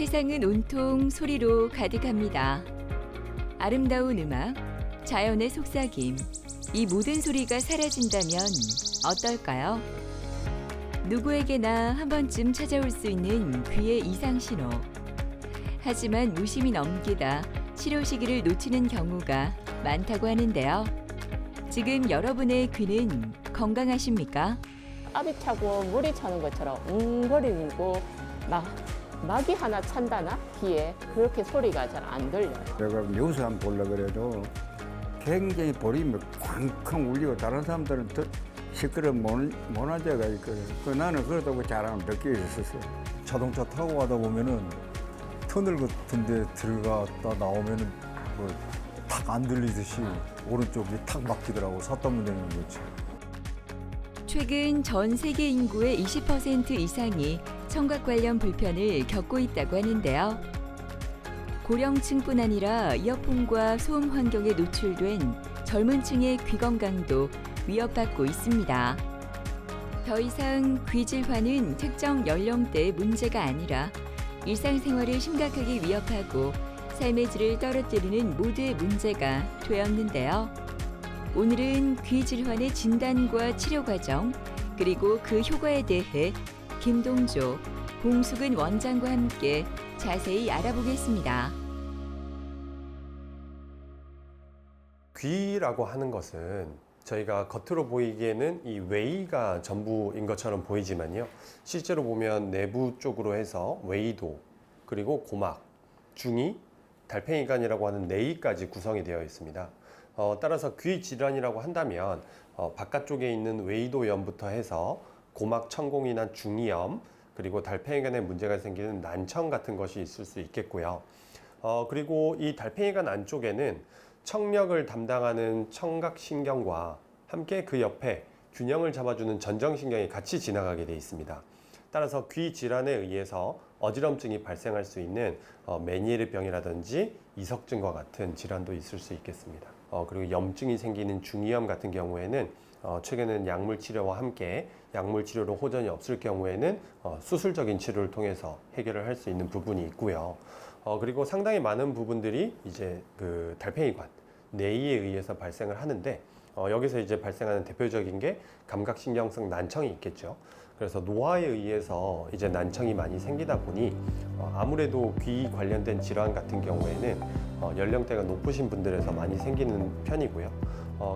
세상은 온통 소리로 가득합니다. 아름다운 음악, 자연의 속삭임, 이 모든 소리가 사라진다면 어떨까요? 누구에게나 한 번쯤 찾아올 수 있는 귀의 이상 신호. 하지만 무심히 넘기다 치료 시기를 놓치는 경우가 많다고 하는데요. 지금 여러분의 귀는 건강하십니까? 압이 차고 물이 차는 것처럼 웅거리고 막이 하나 찬다나 귀에 그렇게 소리가 잘 안 들려요. 내가 뉴스 한번 보려고 그래도 굉장히 볼륨이 쾅쾅 울리고 다른 사람들은 더 시끄러운 모나자가 있거든. 나는 그렇다고 잘 안 느끼고 있었어요. 자동차 타고 가다 보면은 터널 같은 데 들어갔다 나오면은 탁 안 들리듯이 오른쪽이 탁 막히더라고. 삿담문 되는 거지. 최근 전 세계 인구의 20% 이상이 청각 관련 불편을 겪고 있다고 하는데요. 고령층뿐 아니라 이어폰과 소음 환경에 노출된 젊은 층의 귀 건강도 위협받고 있습니다. 더 이상 귀 질환은 특정 연령대의 문제가 아니라 일상생활을 심각하게 위협하고 삶의 질을 떨어뜨리는 모두의 문제가 되었는데요. 오늘은 귀 질환의 진단과 치료 과정, 그리고 그 효과에 대해 김동조, 봉숙은 원장과 함께 자세히 알아보겠습니다. 귀라고 하는 것은 저희가 겉으로 보이기에는 이 외이가 전부인 것처럼 보이지만요. 실제로 보면 내부 쪽으로 해서 외이도, 그리고 고막, 중이, 달팽이관이라고 하는 내이까지 구성이 되어 있습니다. 따라서 귀 질환이라고 한다면 바깥쪽에 있는 외이도염부터 해서 고막 천공이나 중이염, 그리고 달팽이관에 문제가 생기는 난청 같은 것이 있을 수 있겠고요. 그리고 이 달팽이관 안쪽에는 청력을 담당하는 청각신경과 함께 그 옆에 균형을 잡아주는 전정신경이 같이 지나가게 되어 있습니다. 따라서 귀 질환에 의해서 어지럼증이 발생할 수 있는 메니에르병이라든지 이석증과 같은 질환도 있을 수 있겠습니다. 그리고 염증이 생기는 중이염 같은 경우에는 최근에는 약물 치료와 함께 약물 치료로 호전이 없을 경우에는 수술적인 치료를 통해서 해결을 할 수 있는 부분이 있고요. 그리고 상당히 많은 부분들이 이제 그 달팽이관, 내이에 의해서 발생을 하는데 여기서 이제 발생하는 대표적인 게 감각신경성 난청이 있겠죠. 그래서 노화에 의해서 이제 난청이 많이 생기다 보니 아무래도 귀 관련된 질환 같은 경우에는 연령대가 높으신 분들에서 많이 생기는 편이고요.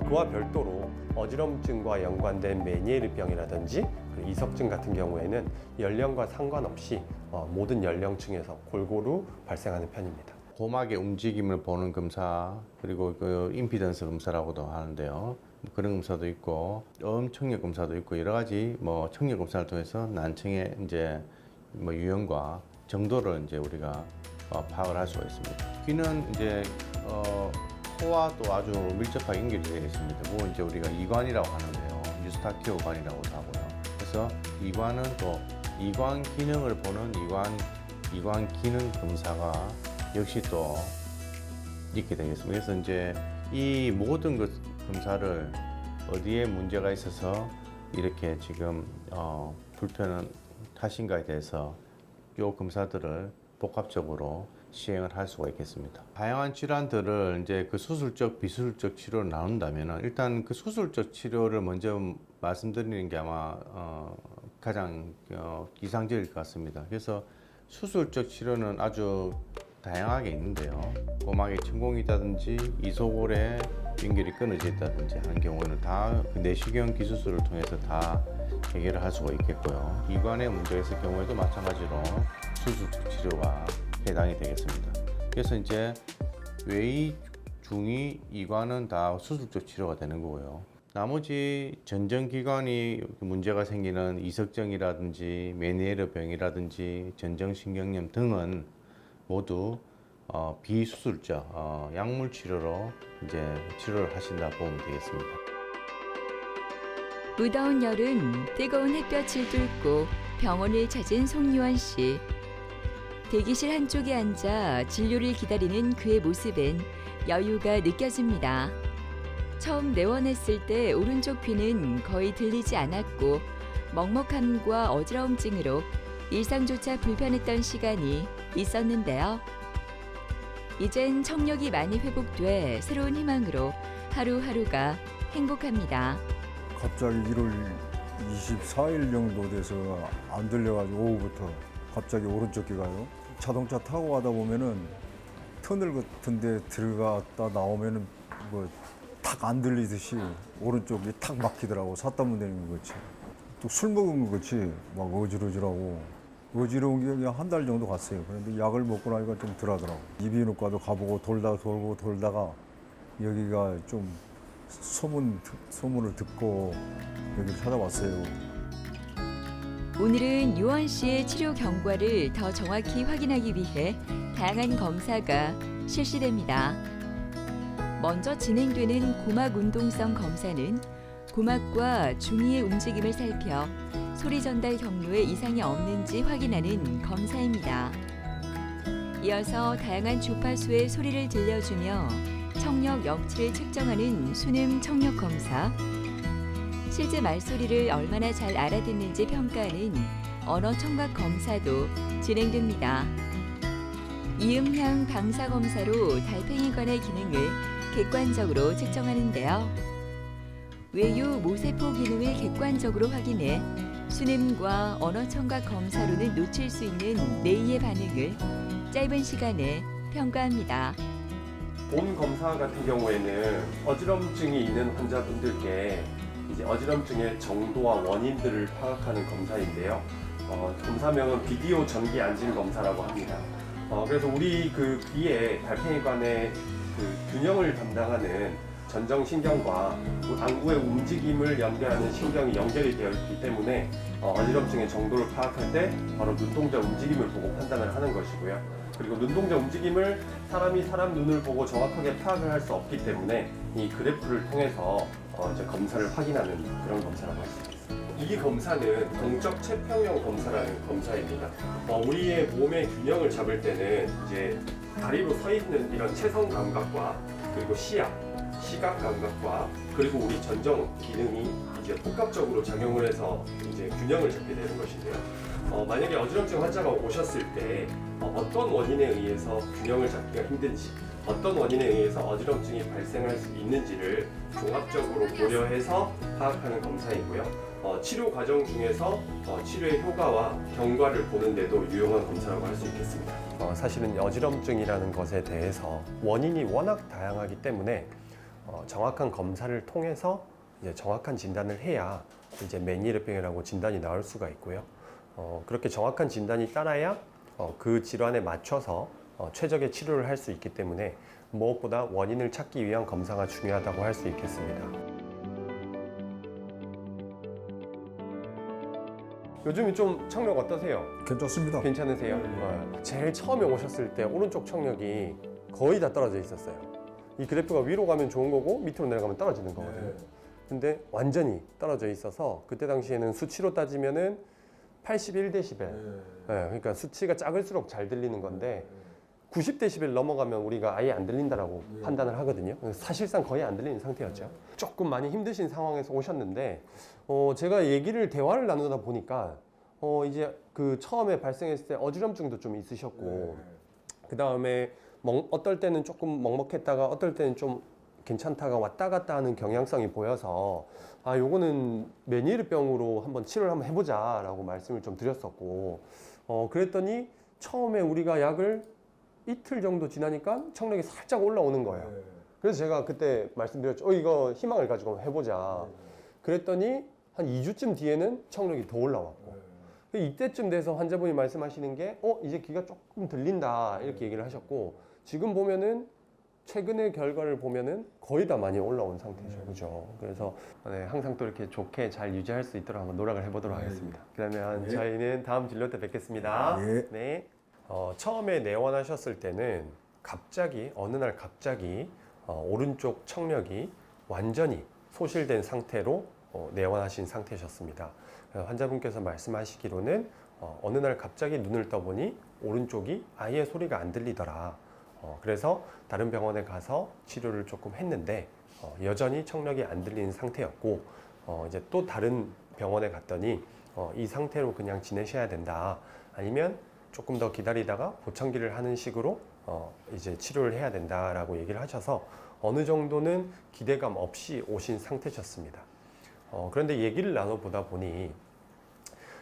그와 별도로 어지럼증과 연관된 메니에르병이라든지 이석증 같은 경우에는 연령과 상관없이 모든 연령층에서 골고루 발생하는 편입니다. 고막의 움직임을 보는 검사, 그리고 그 임피던스 검사라고도 하는데요. 그런 검사도 있고, 청력 검사도 있고, 여러 가지 청력 검사를 통해서 난청의 이제 유형과 정도를 이제 우리가 파악을 할 수가 있습니다. 귀는 이제 코와 또 아주 밀접하게 연결이 되어 있습니다. 그건 이제 우리가 이관이라고 하는데요. 유스타키오관이라고도 하고요. 그래서 이관은 또 이관 기능을 보는 이관 기능 검사가 역시 또 있게 되겠습니다. 그래서 이제 이 모든 검사를 어디에 문제가 있어서 이렇게 지금 불편은 하신가에 대해서 이 검사들을 복합적으로 시행을 할 수가 있겠습니다. 다양한 질환들을 이제 그 수술적, 비수술적 치료를 나눈다면 일단 그 수술적 치료를 먼저 말씀드리는 게 아마 가장 이상적일 것 같습니다. 그래서 수술적 치료는 아주 다양하게 있는데요. 고막에 천공이 있다든지 이소골에 연결이 끊어져 있다든지 하는 경우에는 다 그 내시경 기수술을 통해서 다 해결을 할 수가 있겠고요. 이관에 문제가 있을 경우에도 마찬가지로 수술적 치료가 해당이 되겠습니다. 그래서 이제 외이, 중이, 이관은 다 수술적 치료가 되는 거고요. 나머지 전정기관이 문제가 생기는 이석증이라든지 메니에르병이라든지 전정신경염 등은 모두 비수술적 약물 치료로 이제 치료를 하신다 보면 되겠습니다. 무더운 여름 뜨거운 햇볕을 뚫고 병원을 찾은 송유원 씨. 대기실 한쪽에 앉아 진료를 기다리는 그의 모습엔 여유가 느껴집니다. 처음 내원했을 때 오른쪽 귀는 거의 들리지 않았고 먹먹함과 어지러움증으로 일상조차 불편했던 시간이 있었는데요. 이젠 청력이 많이 회복돼 새로운 희망으로 하루하루가 행복합니다. 갑자기 1월 24일 정도 돼서 안 들려가지고 오후부터 갑자기 오른쪽 귀가요. 자동차 타고 가다 보면은 터널 같은 데 들어갔다 나오면은 뭐 탁 안 들리듯이 오른쪽이 탁 막히더라고. 삿담문 되는 것 같이. 또 술 먹은 것 같이 막 어지러지라고. 어지러운 게 그냥 한 달 정도 갔어요. 그런데 약을 먹고 나니까 좀 덜하더라고. 이비인후과도 가보고 돌다가 여기가 좀 소문을 듣고 여기 찾아왔어요. 오늘은 요원 씨의 치료 경과를 더 정확히 확인하기 위해 다양한 검사가 실시됩니다. 먼저 진행되는 고막 운동성 검사는 고막과 중이의 움직임을 살펴 소리 전달 경로에 이상이 없는지 확인하는 검사입니다. 이어서 다양한 주파수의 소리를 들려주며 청력 역치를 측정하는 수능 청력 검사, 실제 말소리를 얼마나 잘 알아듣는지 평가하는 언어 청각 검사도 진행됩니다. 이음향 방사 검사로 달팽이관의 기능을 객관적으로 측정하는데요. 외유 모세포 기능을 객관적으로 확인해 수냄과 언어 청각 검사로는 놓칠 수 있는 뇌의 반응을 짧은 시간에 평가합니다. 본 검사 같은 경우에는 어지럼증이 있는 환자분들께 이제 어지럼증의 정도와 원인들을 파악하는 검사인데요. 검사명은 비디오 전기 안진 검사라고 합니다. 그래서 우리 그 귀에 달팽이관의 그 균형을 담당하는 전정신경과 안구의 움직임을 연결하는 신경이 연결이 되어 있기 때문에 어지럼증의 정도를 파악할 때 바로 눈동자 움직임을 보고 판단을 하는 것이고요. 그리고 눈동자 움직임을 사람이 사람 눈을 보고 정확하게 파악을 할 수 없기 때문에 이 그래프를 통해서 이제 검사를 확인하는 그런 검사라고 할 수 있습니다. 이 검사는 동적 채평형 검사라는 검사입니다. 우리의 몸의 균형을 잡을 때는 이제 다리로 서 있는 이런 체성 감각과 그리고 시각 감각과 그리고 우리 전정 기능이 이제 복합적으로 작용을 해서 이제 균형을 잡게 되는 것인데요. 만약에 어지럼증 환자가 오셨을 때 어떤 원인에 의해서 균형을 잡기가 힘든지, 어떤 원인에 의해서 어지럼증이 발생할 수 있는지를 종합적으로 고려해서 파악하는 검사이고요. 치료 과정 중에서 치료의 효과와 경과를 보는데도 유용한 검사라고 할 수 있겠습니다. 사실은 어지럼증이라는 것에 대해서 원인이 워낙 다양하기 때문에 정확한 검사를 통해서 이제 정확한 진단을 해야 이제 메니에르병이라고 진단이 나올 수가 있고요. 그렇게 정확한 진단이 따라야 그 질환에 맞춰서 최적의 치료를 할 수 있기 때문에 무엇보다 원인을 찾기 위한 검사가 중요하다고 할 수 있겠습니다. 요즘 좀 청력 어떠세요? 괜찮습니다. 괜찮으세요? 제일 처음에 오셨을 때 오른쪽 청력이 거의 다 떨어져 있었어요. 이 그래프가 위로 가면 좋은 거고 밑으로 내려가면 떨어지는 거거든요. 근데 완전히 떨어져 있어서 그때 당시에는 수치로 따지면은 81데시벨. 그러니까 수치가 작을수록 잘 들리는 건데 90데시벨 넘어가면 우리가 아예 안 들린다라고 판단을 하거든요. 사실상 거의 안 들리는 상태였죠. 조금 많이 힘드신 상황에서 오셨는데 제가 대화를 나누다 보니까 이제 그 처음에 발생했을 때 어지럼증도 좀 있으셨고 그 다음에 어떨 때는 조금 먹먹했다가 어떨 때는 좀 괜찮다가 왔다 갔다 하는 경향성이 보여서 요거는 메니에르병으로 한번 치료를 한번 해보자 라고 말씀을 좀 드렸었고 그랬더니 처음에 우리가 약을 이틀 정도 지나니까 청력이 살짝 올라오는 거예요. 그래서 제가 그때 말씀드렸죠. 이거 희망을 가지고 해보자. 그랬더니 한 2주쯤 뒤에는 청력이 더 올라왔고 이때쯤 돼서 환자분이 말씀하시는 게 이제 귀가 조금 들린다 이렇게 얘기를 하셨고 지금 보면은 최근의 결과를 보면은 거의 다 많이 올라온 상태죠. 그죠? 그래서 항상 또 이렇게 좋게 잘 유지할 수 있도록 한번 노력을 해보도록 하겠습니다. 그러면 저희는 다음 진료 때 뵙겠습니다. 네. 처음에 내원하셨을 때는 어느 날 갑자기 오른쪽 청력이 완전히 소실된 상태로 내원하신 상태셨습니다. 환자분께서 말씀하시기로는 어느 날 갑자기 눈을 떠보니 오른쪽이 아예 소리가 안 들리더라. 그래서 다른 병원에 가서 치료를 조금 했는데 여전히 청력이 안 들리는 상태였고 이제 또 다른 병원에 갔더니 이 상태로 그냥 지내셔야 된다. 아니면 조금 더 기다리다가 보청기를 하는 식으로 이제 치료를 해야 된다라고 얘기를 하셔서 어느 정도는 기대감 없이 오신 상태셨습니다. 그런데 얘기를 나눠보다 보니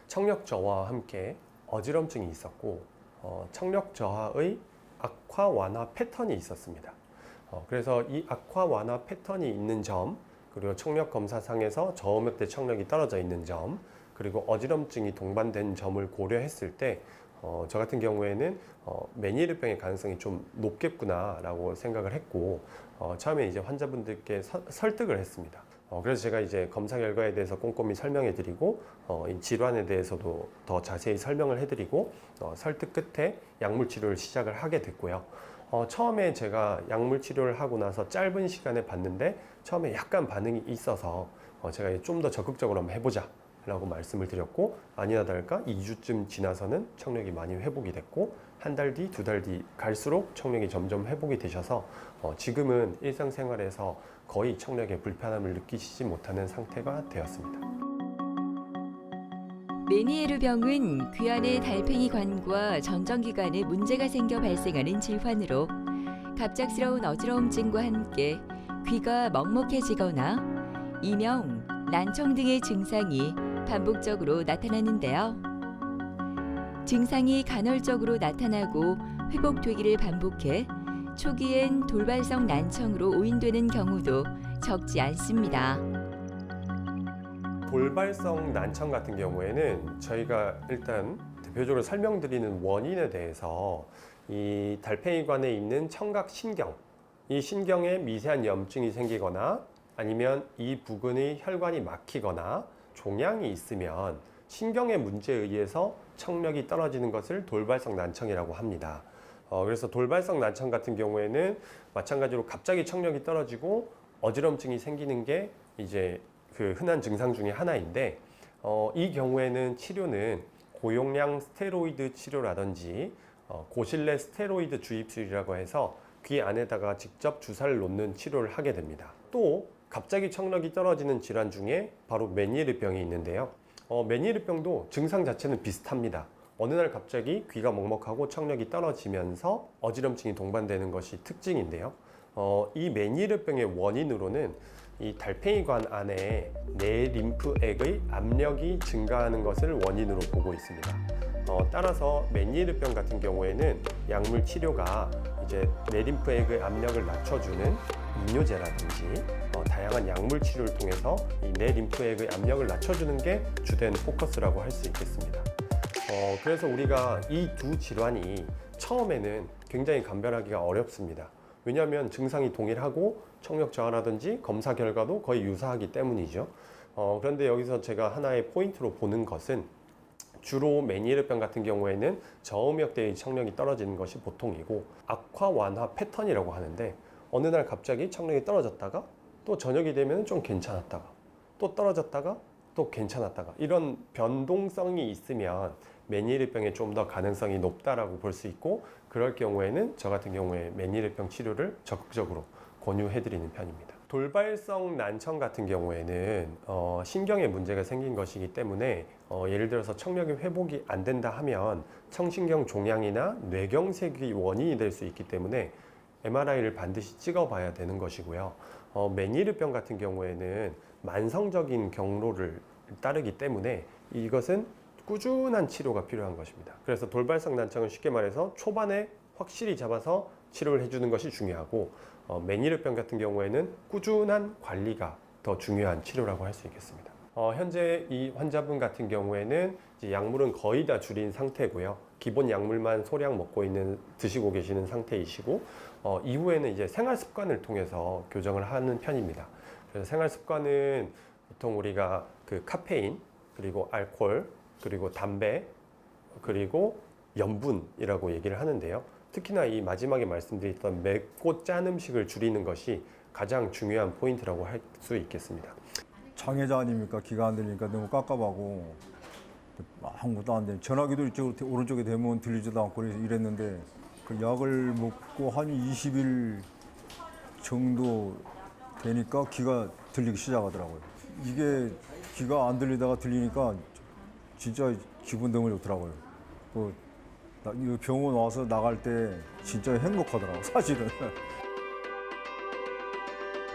청력 저하와 함께 어지럼증이 있었고 청력 저하의 악화 완화 패턴이 있었습니다. 그래서 이 악화 완화 패턴이 있는 점, 그리고 청력 검사상에서 저음역대 청력이 떨어져 있는 점, 그리고 어지럼증이 동반된 점을 고려했을 때 저 같은 경우에는 메니에르병의 가능성이 좀 높겠구나라고 생각을 했고 처음에 이제 환자분들께 설득을 했습니다. 그래서 제가 이제 검사 결과에 대해서 꼼꼼히 설명해 드리고 이 질환에 대해서도 더 자세히 설명을 해 드리고 설득 끝에 약물 치료를 시작을 하게 됐고요. 처음에 제가 약물 치료를 하고 나서 짧은 시간에 봤는데 처음에 약간 반응이 있어서 제가 좀 더 적극적으로 한번 해보자 라고 말씀을 드렸고 아니나 다를까 2주쯤 지나서는 청력이 많이 회복이 됐고 한 달 뒤, 두 달 뒤 갈수록 청력이 점점 회복이 되셔서 지금은 일상생활에서 거의 청력에 불편함을 느끼시지 못하는 상태가 되었습니다. 메니에르병은 귀 안의 달팽이관과 전정기관에 문제가 생겨 발생하는 질환으로 갑작스러운 어지러움증과 함께 귀가 먹먹해지거나 이명, 난청 등의 증상이 반복적으로 나타나는데요. 증상이 간헐적으로 나타나고 회복되기를 반복해 초기엔 돌발성 난청으로 오인되는 경우도 적지 않습니다. 돌발성 난청 같은 경우에는 저희가 일단 대표적으로 설명드리는 원인에 대해서 이 달팽이관에 있는 청각신경, 이 신경에 미세한 염증이 생기거나 아니면 이 부근의 혈관이 막히거나 종양이 있으면 신경의 문제에 의해서 청력이 떨어지는 것을 돌발성 난청이라고 합니다. 그래서 돌발성 난청 같은 경우에는 마찬가지로 갑자기 청력이 떨어지고 어지럼증이 생기는 게 이제 그 흔한 증상 중에 하나인데 이 경우에는 치료는 고용량 스테로이드 치료라든지 고실내 스테로이드 주입술이라고 해서 귀 안에다가 직접 주사를 놓는 치료를 하게 됩니다. 또 갑자기 청력이 떨어지는 질환 중에 바로 메니에르병이 있는데요. 메니에르병도 증상 자체는 비슷합니다. 어느 날 갑자기 귀가 먹먹하고 청력이 떨어지면서 어지럼증이 동반되는 것이 특징인데요. 이 메니에르병의 원인으로는 이 달팽이관 안에 뇌림프액의 압력이 증가하는 것을 원인으로 보고 있습니다. 따라서 메니에르병 같은 경우에는 약물 치료가 이제 뇌림프액의 압력을 낮춰주는 이뇨제라든지 다양한 약물 치료를 통해서 이 뇌림프액의 압력을 낮춰주는 게 주된 포커스라고 할 수 있겠습니다. 그래서 우리가 이 두 질환이 처음에는 굉장히 감별하기가 어렵습니다. 왜냐하면 증상이 동일하고 청력 저하라든지 검사 결과도 거의 유사하기 때문이죠. 그런데 여기서 제가 하나의 포인트로 보는 것은 주로 메니에르병 같은 경우에는 저음역대의 청력이 떨어지는 것이 보통이고 악화 완화 패턴이라고 하는데 어느 날 갑자기 청력이 떨어졌다가 또 저녁이 되면 좀 괜찮았다가 또 떨어졌다가 또 괜찮았다가 이런 변동성이 있으면 메니에르병에 좀 더 가능성이 높다라고 볼 수 있고 그럴 경우에는 저 같은 경우에 메니에르병 치료를 적극적으로 권유해드리는 편입니다. 돌발성 난청 같은 경우에는 신경에 문제가 생긴 것이기 때문에 예를 들어서 청력이 회복이 안 된다 하면 청신경 종양이나 뇌경색이 원인이 될 수 있기 때문에 MRI를 반드시 찍어봐야 되는 것이고요. 메니에르병 같은 경우에는 만성적인 경로를 따르기 때문에 이것은 꾸준한 치료가 필요한 것입니다. 그래서 돌발성 난청은 쉽게 말해서 초반에 확실히 잡아서 치료를 해주는 것이 중요하고 메니에르병 같은 경우에는 꾸준한 관리가 더 중요한 치료라고 할 수 있겠습니다. 현재 이 환자분 같은 경우에는 이제 약물은 거의 다 줄인 상태고요. 기본 약물만 소량 먹고 드시고 계시는 상태이시고 이후에는 이제 생활 습관을 통해서 교정을 하는 편입니다. 그래서 생활 습관은 보통 우리가 그 카페인 그리고 알코올 그리고 담배 그리고 염분이라고 얘기를 하는데요. 특히나 이 마지막에 말씀드렸던 맵고 짠 음식을 줄이는 것이 가장 중요한 포인트라고 할 수 있겠습니다. 장애자 아닙니까? 귀가 안 들리니까 너무 깝깝하고 아무것도 안 돼. 전화기도 이쪽 오른쪽에 대면 들리지도 않고 이랬는데 그 약을 먹고 한 20일 정도 되니까 귀가 들리기 시작하더라고요. 이게 귀가 안 들리다가 들리니까 진짜 기분 너무 좋더라고요. 이 병원 와서 나갈 때 진짜 행복하더라고요, 사실은.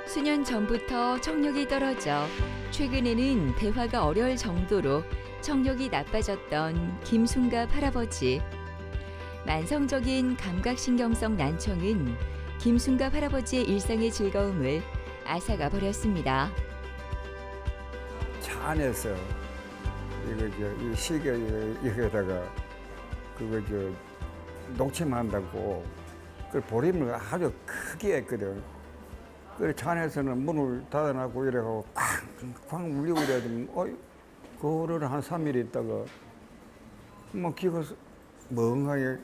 수년 전부터 청력이 떨어져 최근에는 대화가 어려울 정도로 청력이 나빠졌던 김순갑 할아버지. 만성적인 감각신경성 난청은 김순갑 할아버지의 일상의 즐거움을 앗아가 버렸습니다. 차 안에서 이 시계 이거에다가 그거 녹침한다고 그 보림을 아주 크게 했거든. 그 차 안에서는 문을 닫아놓고 이래가고 쾅쾅 울리고 이래야 되면 그거를 한 3일 있다가 뭐 귀가 멍하게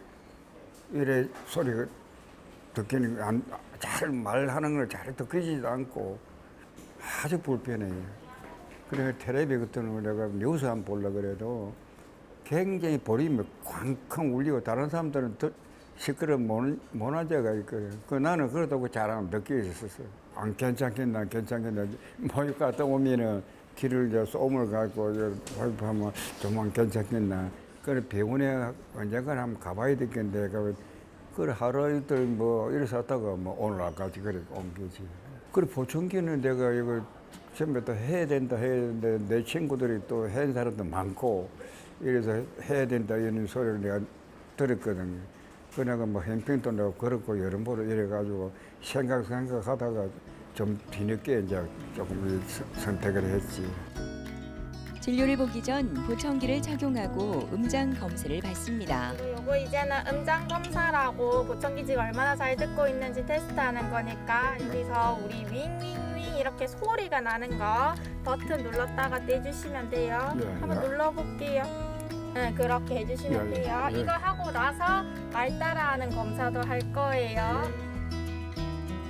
이래 소리가 듣기는 잘 말하는 걸 잘 듣기지도 않고 아주 불편해요. 그래 텔레비 같은 거 내가 뉴스 한 번 보려고 그래도 굉장히 보림이 쾅쾅 울리고 다른 사람들은 더 시끄러운 모나제가 있거든. 나는 그렇다고 잘 안 느끼고 있었어요. 안 괜찮겠나 모욕 갔다 오면은 길을 쏘물 갖고 하면 좀만 괜찮겠나. 그래 병원에 언젠가 한번 가봐야 되겠는데 그래 하루 이틀 뭐 이래서 왔다가 뭐 오늘 아까지 그래 옮기지. 그래 보청기는 내가 이거 전부 다 해야 되는데 내 친구들이 또 해야 사람도 많고 이래서 해야 된다 이런 소리를 내가 들었거든요. 그러니까 뭐 행편도 내가 그렇고 여러모로 이래가지고 생각하다가 좀 뒤늦게 이제 조금 선택을 했지. 진료를 보기 전 보청기를 착용하고 음장 검사를 받습니다. 요거 이제는 음장 검사라고 보청기 지금 얼마나 잘 듣고 있는지 테스트하는 거니까 여기서 우리 윙윙윙 이렇게 소리가 나는 거 버튼 눌렀다가 떼주시면 돼요. 예, 한번 예. 눌러볼게요. 네, 그렇게 해주시면 예, 예, 돼요. 예. 이거 하고 나서 말 따라하는 검사도 할 거예요.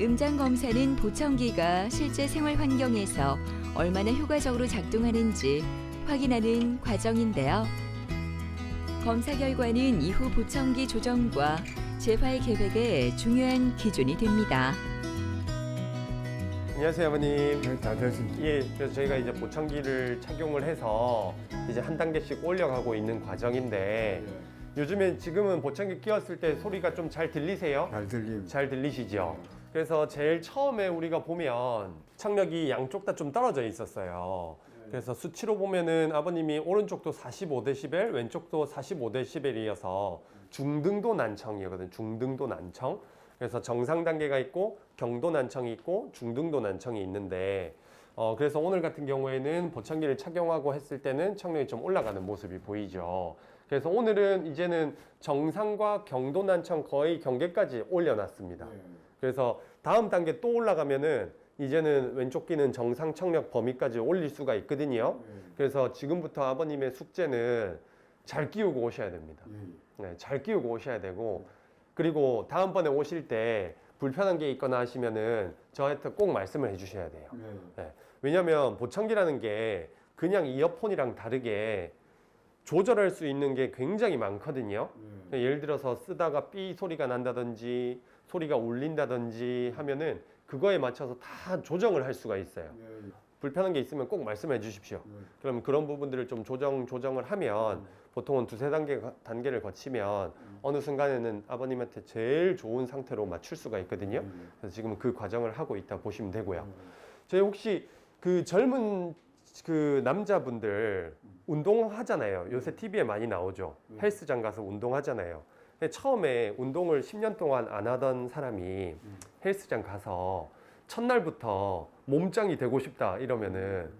음장 검사는 보청기가 실제 생활 환경에서 얼마나 효과적으로 작동하는지 확인하는 과정인데요. 검사 결과는 이후 보청기 조정과 재활 계획에 중요한 기준이 됩니다. 안녕하세요, 아버님. 다 됐습니다. 예, 그래서 저희가 이제 보청기를 착용을 해서 이제 한 단계씩 올려가고 있는 과정인데 요즘에 지금은 보청기 끼웠을 때 소리가 좀 잘 들리세요? 잘 들립니다. 잘 들리시죠? 그래서 제일 처음에 우리가 보면 청력이 양쪽 다 좀 떨어져 있었어요. 그래서 수치로 보면은 아버님이 오른쪽도 45데시벨, 왼쪽도 45데시벨이어서 중등도 난청이거든요. 중등도 난청. 그래서 정상 단계가 있고 경도 난청이 있고 중등도 난청이 있는데 그래서 오늘 같은 경우에는 보청기를 착용하고 했을 때는 청력이 좀 올라가는 모습이 보이죠. 그래서 오늘은 이제는 정상과 경도 난청 거의 경계까지 올려놨습니다. 그래서 다음 단계 또 올라가면은 이제는 왼쪽 귀는 정상 청력 범위까지 올릴 수가 있거든요. 그래서 지금부터 아버님의 숙제는 잘 끼우고 오셔야 됩니다. 네, 잘 끼우고 오셔야 되고 그리고 다음번에 오실 때 불편한 게 있거나 하시면은 저한테 꼭 말씀을 해주셔야 돼요. 네, 왜냐하면 보청기라는 게 그냥 이어폰이랑 다르게 조절할 수 있는 게 굉장히 많거든요. 예를 들어서 쓰다가 삐 소리가 난다든지 소리가 울린다든지 하면은 그거에 맞춰서 다 조정을 할 수가 있어요. 불편한 게 있으면 꼭 말씀해 주십시오. 그럼 그런 부분들을 좀 조정을 하면 보통은 두세 단계를 거치면 어느 순간에는 아버님한테 제일 좋은 상태로 맞출 수가 있거든요. 그래서 지금 그 과정을 하고 있다 보시면 되고요. 저희 혹시 그 젊은 그 남자분들 운동하잖아요. 요새 TV에 많이 나오죠. 헬스장 가서 운동하잖아요. 근데 처음에 운동을 10년 동안 안 하던 사람이 헬스장 가서 첫날부터 몸짱이 되고 싶다 이러면은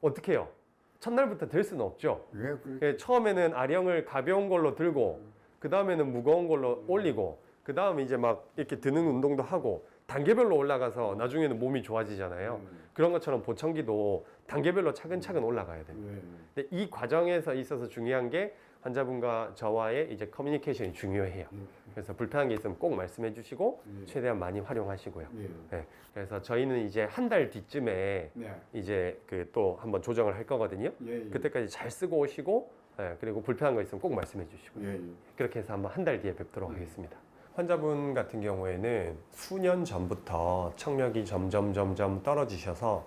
어떻게 해요? 첫날부터 될 수는 없죠. 처음에는 아령을 가벼운 걸로 들고 그 다음에는 무거운 걸로 올리고 그 다음에 이제 막 이렇게 드는 운동도 하고 단계별로 올라가서 나중에는 몸이 좋아지잖아요. 그런 것처럼 보청기도 단계별로 차근차근 올라가야 됩니다. 근데 이 과정에서 있어서 중요한 게 환자분과 저와의 이제 커뮤니케이션이 중요해요. 그래서 불편한 게 있으면 꼭 말씀해 주시고 최대한 많이 활용하시고요. 네. 그래서 저희는 이제 한 달 뒤쯤에 이제 그 또 한번 조정을 할 거거든요. 그때까지 잘 쓰고 오시고 그리고 불편한 거 있으면 꼭 말씀해 주시고 그렇게 해서 한번 한 달 뒤에 뵙도록 하겠습니다. 환자분 같은 경우에는 수년 전부터 청력이 점점 떨어지셔서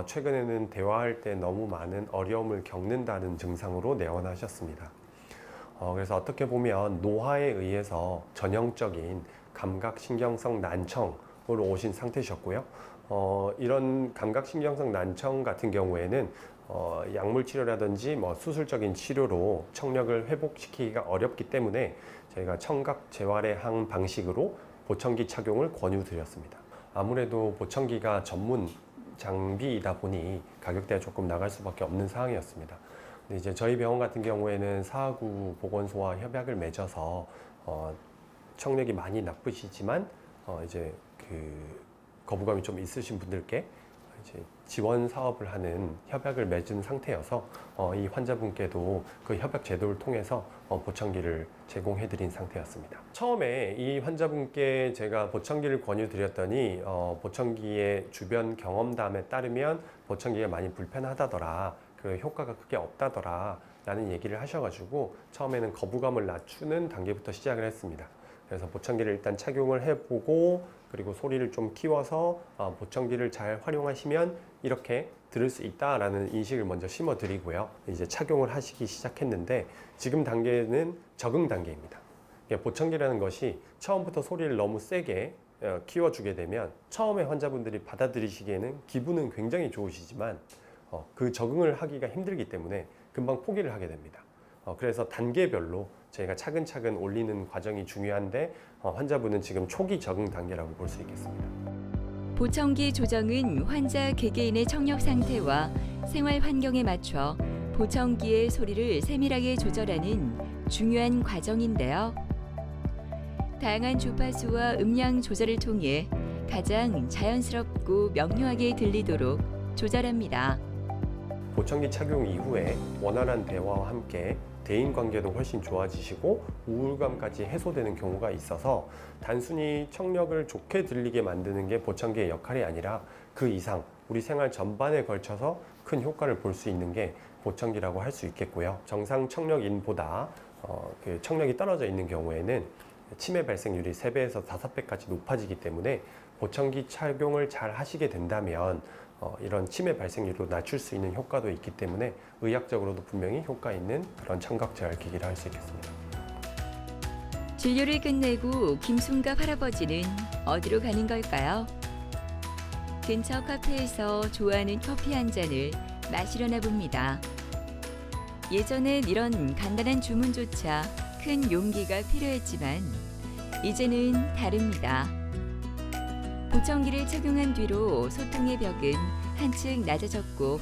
최근에는 대화할 때 너무 많은 어려움을 겪는다는 증상으로 내원하셨습니다. 그래서 어떻게 보면 노화에 의해서 전형적인 감각신경성 난청으로 오신 상태셨고요. 이런 감각신경성 난청 같은 경우에는 약물 치료라든지 뭐 수술적인 치료로 청력을 회복시키기가 어렵기 때문에 저희가 청각 재활의 한 방식으로 보청기 착용을 권유드렸습니다. 아무래도 보청기가 전문 장비이다 보니 가격대가 조금 나갈 수밖에 없는 상황이었습니다. 근데 이제 저희 병원 같은 경우에는 사하구 보건소와 협약을 맺어서 청력이 많이 나쁘시지만 이제 거부감이 좀 있으신 분들께 이제 지원 사업을 하는 협약을 맺은 상태여서 이 환자분께도 그 협약 제도를 통해서 보청기를 제공해 드린 상태였습니다. 처음에 이 환자분께 제가 보청기를 권유드렸더니 보청기의 주변 경험담에 따르면 보청기가 많이 불편하다더라, 그 효과가 크게 없다더라 라는 얘기를 하셔가지고 처음에는 거부감을 낮추는 단계부터 시작을 했습니다. 그래서 보청기를 일단 착용을 해보고 그리고 소리를 좀 키워서 보청기를 잘 활용하시면 이렇게 들을 수 있다라는 인식을 먼저 심어드리고요. 이제 착용을 하시기 시작했는데 지금 단계는 적응 단계입니다. 보청기라는 것이 처음부터 소리를 너무 세게 키워주게 되면 처음에 환자분들이 받아들이시기에는 기분은 굉장히 좋으시지만 그 적응을 하기가 힘들기 때문에 금방 포기를 하게 됩니다. 그래서 단계별로 저희가 차근차근 올리는 과정이 중요한데 환자분은 지금 초기 적응 단계라고 볼 수 있겠습니다. 보청기 조정은 환자 개개인의 청력 상태와 생활 환경에 맞춰 보청기의 소리를 세밀하게 조절하는 중요한 과정인데요. 다양한 주파수와 음량 조절을 통해 가장 자연스럽고 명료하게 들리도록 조절합니다. 보청기 착용 이후에 원활한 대화와 함께 대인관계도 훨씬 좋아지시고 우울감까지 해소되는 경우가 있어서 단순히 청력을 좋게 들리게 만드는 게 보청기의 역할이 아니라 그 이상 우리 생활 전반에 걸쳐서 큰 효과를 볼 수 있는 게 보청기라고 할 수 있겠고요. 정상 청력인보다 그 청력이 떨어져 있는 경우에는 치매 발생률이 3배에서 5배까지 높아지기 때문에 보청기 착용을 잘 하시게 된다면 이런 치매 발생률도 낮출 수 있는 효과도 있기 때문에 의학적으로도 분명히 효과 있는 그런 청각 재활 기기를 할 수 있겠습니다. 진료를 끝내고 김순갑 할아버지는 어디로 가는 걸까요? 근처 카페에서 좋아하는 커피 한 잔을 마시려나 봅니다. 예전엔 이런 간단한 주문조차 큰 용기가 필요했지만 이제는 다릅니다. 보청기를 착용한 뒤로 소통의 벽은 한층 낮아졌고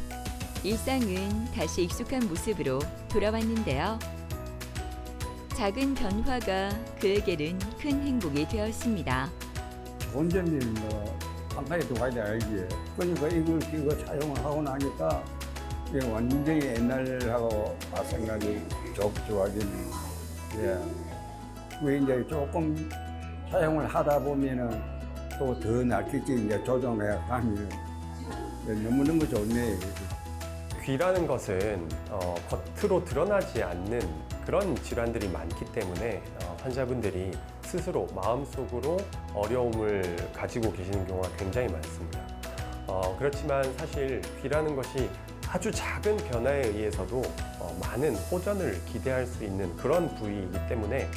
일상은 다시 익숙한 모습으로 돌아왔는데요. 작은 변화가 그에게는 큰 행복이 되었습니다. 좋은 점이 한 가지 더 가야 알지. 그러니까 이거 사용을 하고 나니까 이게 완전히 옛날하고 생각이 좋아지네. 예. 왜 이제 조금 사용을 하다 보면은 또 더 낫겠지. 이제 조정해 가면 너무너무 좋네. 귀라는 것은 겉으로 드러나지 않는 그런 질환들이 많기 때문에 환자분들이 스스로 마음속으로 어려움을 가지고 계시는 경우가 굉장히 많습니다. 그렇지만 사실 귀라는 것이 아주 작은 변화에 의해서도 많은 호전을 기대할 수 있는 그런 부위이기 때문에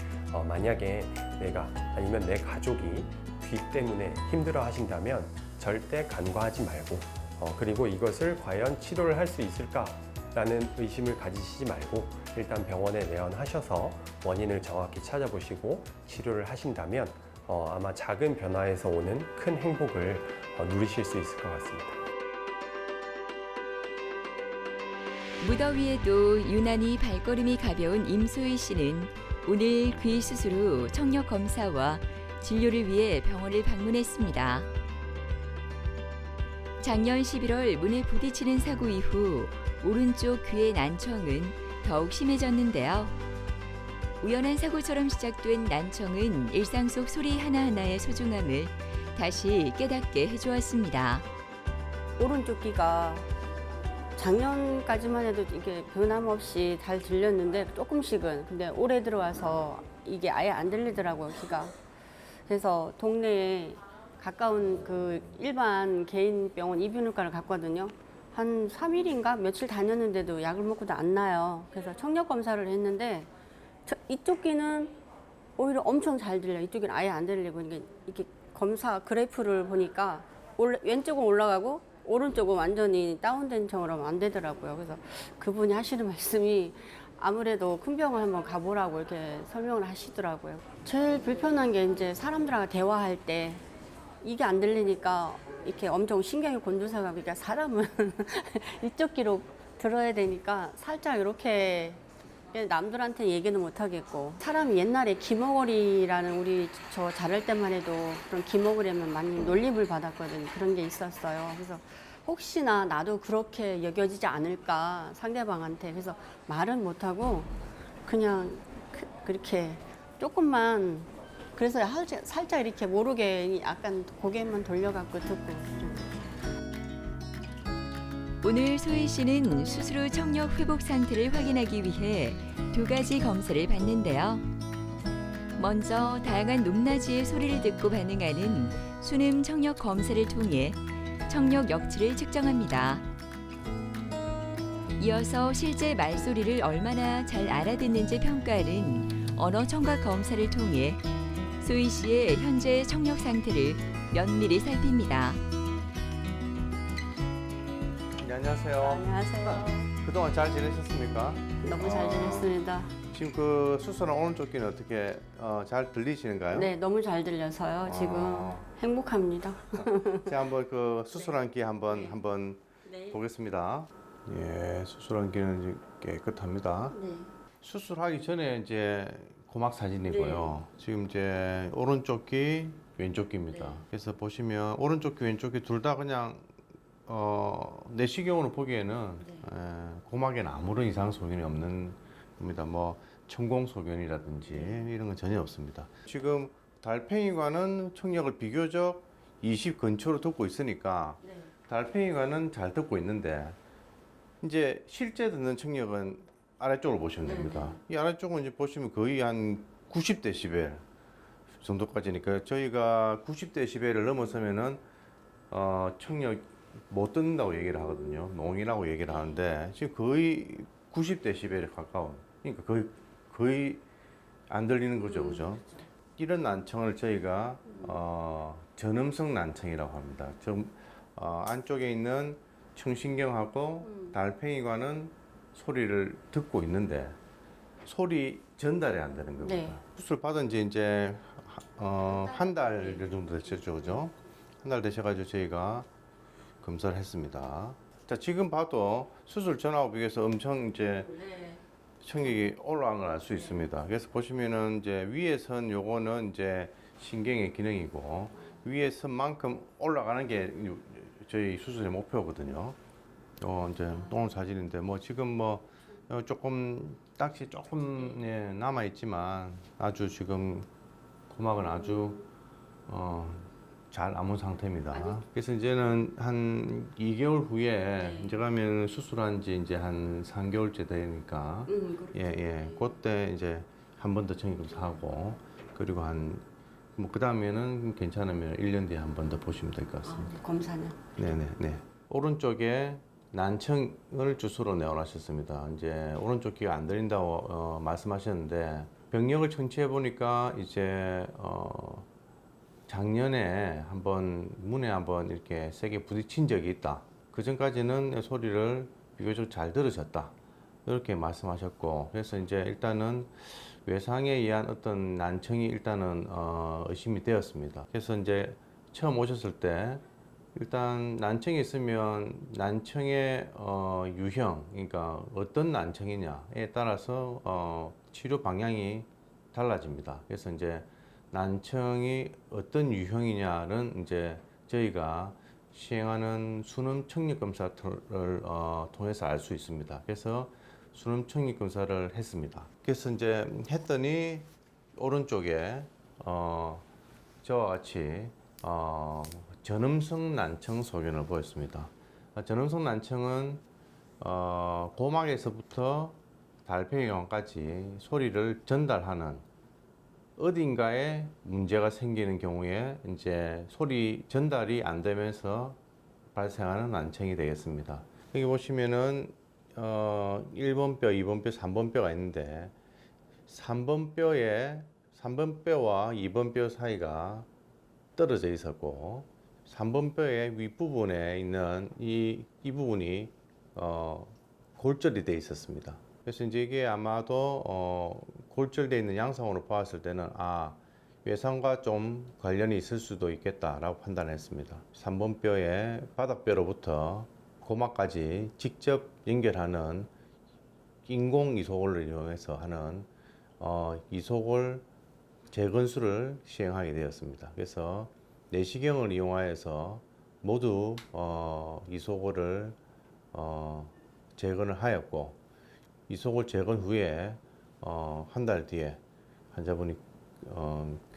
만약에 내가 아니면 내 가족이 귀 때문에 힘들어 하신다면 절대 간과하지 말고 그리고 이것을 과연 치료를 할 수 있을까라는 의심을 가지시지 말고 일단 병원에 내원하셔서 원인을 정확히 찾아보시고 치료를 하신다면 아마 작은 변화에서 오는 큰 행복을 누리실 수 있을 것 같습니다. 무더위에도 유난히 발걸음이 가벼운 임소희 씨는 오늘 귀 수술 후 청력 검사와 진료를 위해 병원을 방문했습니다. 작년 11월 문에 부딪히는 사고 이후 오른쪽 귀의 난청은 더욱 심해졌는데요. 우연한 사고처럼 시작된 난청은 일상 속 소리 하나하나의 소중함을 다시 깨닫게 해주었습니다. 오른쪽 귀가 작년까지만 해도 이게 변함없이 잘 들렸는데 조금씩은 근데 올해 들어와서 이게 아예 안 들리더라고요, 귀가. 그래서 동네에 가까운 그 일반 개인 병원 이비인후과를 갔거든요. 한 3일인가 며칠 다녔는데도 약을 먹고도 안 나요. 그래서 청력 검사를 했는데 이쪽 귀는 오히려 엄청 잘 들려. 이쪽은 아예 안 들리고 이렇게 검사 그래프를 보니까 왼쪽은 올라가고 오른쪽은 완전히 다운된 처럼 안 되더라고요. 그래서 그분이 하시는 말씀이 아무래도 큰 병원 한번 가보라고 이렇게 설명을 하시더라고요. 제일 불편한 게 이제 사람들하고 대화할 때 이게 안 들리니까 이렇게 엄청 신경이 곤두서가고, 그러니까 사람은 이쪽 귀로 들어야 되니까 살짝 이렇게 남들한테 얘기는 못 하겠고, 사람이 옛날에 귀머거리라는 우리 저 자랄 때만 해도 그런 귀머거리 하면 많이 놀림을 받았거든요. 그런 게 있었어요. 그래서 혹시나 나도 그렇게 여겨지지 않을까 상대방한테. 그래서 말은 못 하고 그냥 그렇게 조금만, 그래서 살짝 이렇게 모르게 약간 고개만 돌려갖고 듣고. 오늘 소희 씨는 수술 후 청력 회복 상태를 확인하기 위해 2가지 검사를 받는데요. 먼저 다양한 높낮이의 소리를 듣고 반응하는 순음 청력 검사를 통해 청력 역치를 측정합니다. 이어서 실제 말소리를 얼마나 잘 알아듣는지 평가하는 언어 청각 검사를 통해 소희 씨의 현재 청력 상태를 면밀히 살핍니다. 네, 안녕하세요. 안녕하세요. 그동안 잘 지내셨습니까? 너무 잘 지냈습니다. 지금 그 수술한 오른쪽 귀는 어떻게 잘 들리시는가요? 네, 너무 잘 들려서요. 지금 아. 행복합니다. 제가 한번 그 수술한 귀 한번 보겠습니다. 예, 수술한 귀는 이제 깨끗합니다. 네. 수술하기 전에 이제 고막 사진이고요. 지금 이제 오른쪽 귀, 왼쪽 귀입니다. 그래서 보시면 오른쪽 귀, 왼쪽 귀 둘 다 그냥 내시경으로 보기에는 고막에는 아무런 이상 소견이 없는 겁니다. 뭐 천공 소견이라든지 이런 건 전혀 없습니다. 지금 달팽이관은 청력을 비교적 20 근처로 듣고 있으니까 달팽이관은 잘 듣고 있는데 이제 실제 듣는 청력은 아래쪽으로 보시면 됩니다. 이 아래쪽은 이제 보시면 거의 한 90dB 정도까지니까 저희가 90dB를 넘어서면은 청력 못 듣는다고 얘기를 하거든요. 농이라고 얘기를 하는데 지금 거의 90dB에 가까운, 그러니까 거의 안 들리는 거죠, 그죠? 이런 난청을 저희가 전음성 난청이라고 합니다. 안쪽에 있는 청신경하고 달팽이관은 소리를 듣고 있는데 소리 전달이 안 되는 겁니다. 네. 수술 받은 지 이제 한 달 정도 되셨죠, 그죠? 한 달 되셔가지고 저희가 검사를 했습니다. 자, 지금 봐도 수술 전하고 비교해서 엄청 이제 청력이 올라간 걸 알 수 있습니다. 그래서 보시면은 이제 위에 선 요거는 이제 신경의 기능이고 위에 선만큼 올라가는 게 저희 수술의 목표거든요. 이제 오늘 사진인데 뭐 지금 뭐 조금 딱지 조금 남아 있지만 아주 지금 고막은 아주 잘 아문 상태입니다. 그래서 이제는 한 2개월 후에 이제 가면 수술한 지 이제 한 3개월째 되니까 그때 이제 한 번 더 청력검사하고 그리고 뭐 그 다음에는 괜찮으면 1년 뒤에 한 번 더 보시면 될 것 같습니다. 검사는? 네네네. 오른쪽에 난청을 주소로 내원하셨습니다. 이제 오른쪽 귀가 안 들린다고 말씀하셨는데 병력을 청취해 보니까 이제 작년에 문에 한번 이렇게 세게 부딪힌 적이 있다. 그 전까지는 소리를 비교적 잘 들으셨다. 이렇게 말씀하셨고, 그래서 이제 일단은 외상에 의한 어떤 난청이 일단은 의심이 되었습니다. 그래서 이제 처음 오셨을 때 일단 난청이 있으면 난청의 유형, 그러니까 어떤 난청이냐에 따라서 치료 방향이 달라집니다. 그래서 이제 난청이 어떤 유형이냐는 이제 저희가 시행하는 순음 청력 검사를 통해서 알 수 있습니다. 그래서 순음 청력 검사를 했습니다. 그래서 이제 했더니 오른쪽에 저와 같이 전음성 난청 소견을 보였습니다. 전음성 난청은 고막에서부터 달팽이관까지 소리를 전달하는 어딘가에 문제가 생기는 경우에 이제 소리 전달이 안 되면서 발생하는 난청이 되겠습니다. 여기 보시면은 1번 뼈, 2번 뼈, 3번 뼈가 있는데 3번 뼈와 2번 뼈 사이가 떨어져 있었고 3번 뼈의 윗부분에 있는 이 부분이 골절이 돼 있었습니다. 그래서 이제 이게 아마도 골절되어 있는 양상으로 보았을 때는 외상과 좀 관련이 있을 수도 있겠다라고 판단했습니다. 3번 뼈의 바닥뼈로부터 고막까지 직접 연결하는 인공 이소골을 이용해서 하는 이소골 재건수를 시행하게 되었습니다. 그래서 내시경을 이용하여서 모두 이소골을 재건을 하였고 이소골 재건 후에 한 달 뒤에 환자분이